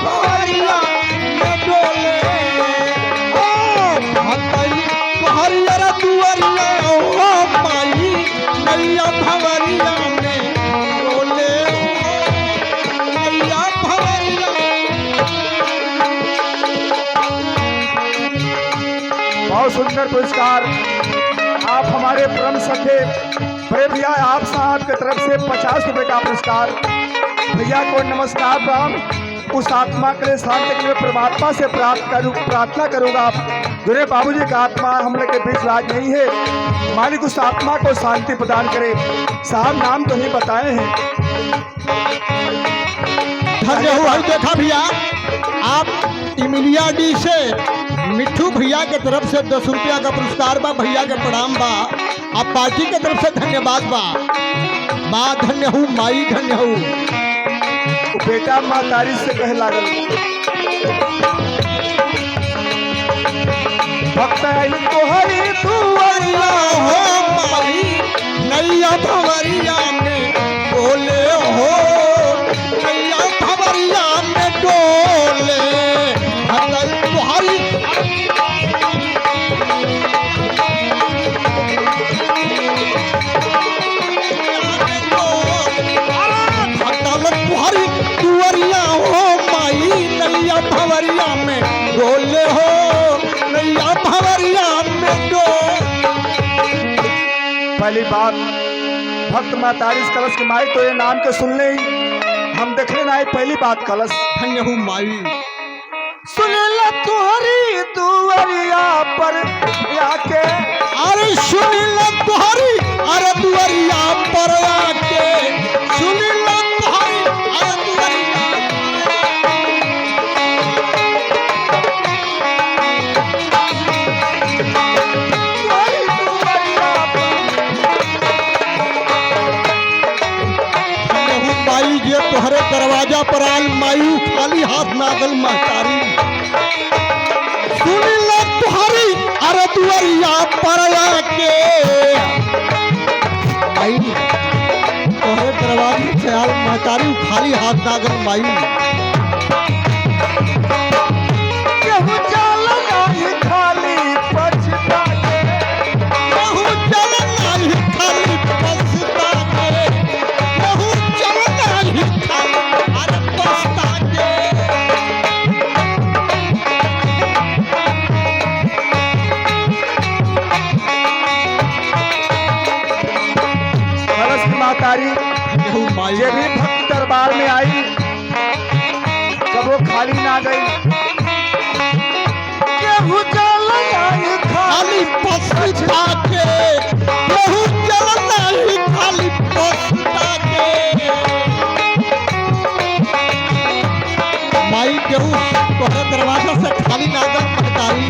भवरिया में डोले हरियर दुआरिया हो माई नैया भवरिया में डोले नैया भवरिया। बहुत सुंदर पुरस्कार। आप हमारे परम सखे बड़े भैया आप साहब की तरफ से 50 रुपए का पुरस्कार। भैया को नमस्कार राम। उस आत्मा के लिए शांति के लिए परमात्मा से प्रार्थना करूंगा। दुरे बाबूजी का आत्मा हम लोग के बीच राज नहीं है, मालिक उस आत्मा को शांति प्रदान करे। साहब नाम तो नहीं बताए हैं। धन्य हुआ। देखा भैया आप इमिलिया डी से मिट्ठू भैया के तरफ से 10 रुपया का पुरस्कार बा। भैया के प्रणाम बा। आप पार्टी के तरफ से धन्यवाद बा। माँ धन्य हूँ, माई धन्य हूँ। बेटा माँ तारी से कह लागल भक्त तोहरी दुआरिया हो माई नैया भवरिया में बोले हो नैया भवरिया में डोले तुम्हारी तुम्हारी दुआरिया हो माई नैया भवरिया में डोले हो नैया भवरिया में डोले। पहली बात भक्त माँ तारी कलश की माई तो ये नाम के सुन ले हम देखने ना। पहली बात कलश धन्य हूँ माई सुनेला तुहरी दुआरिया पर आके अरे सुनीला तुहरी अरे दुआरिया पर आके सुनीला तुहरी अरे दुआरिया माई जे तुहरे दरवाजा पर आल मायू खाली हाथ नागल महतारी सुनीला तुहरी अरे दुआरिया पर आके माई तुहरे दरवाजे से आल महतारी खाली हाथ नागल माई केहू जाला नाही खाली पछता के केहू जाला नाही खाली पछता के केहू जाला नाही खाली अरे पछता के। कलश की माँ तारी ये भी भक्त दरबार में आई कब वो खाली ना गई। केहू जाला नाही खाली पछता के केहू जाला नाही खाली पछता के। माई केहू तोहरे दरवाजा से खाली नागल महतारी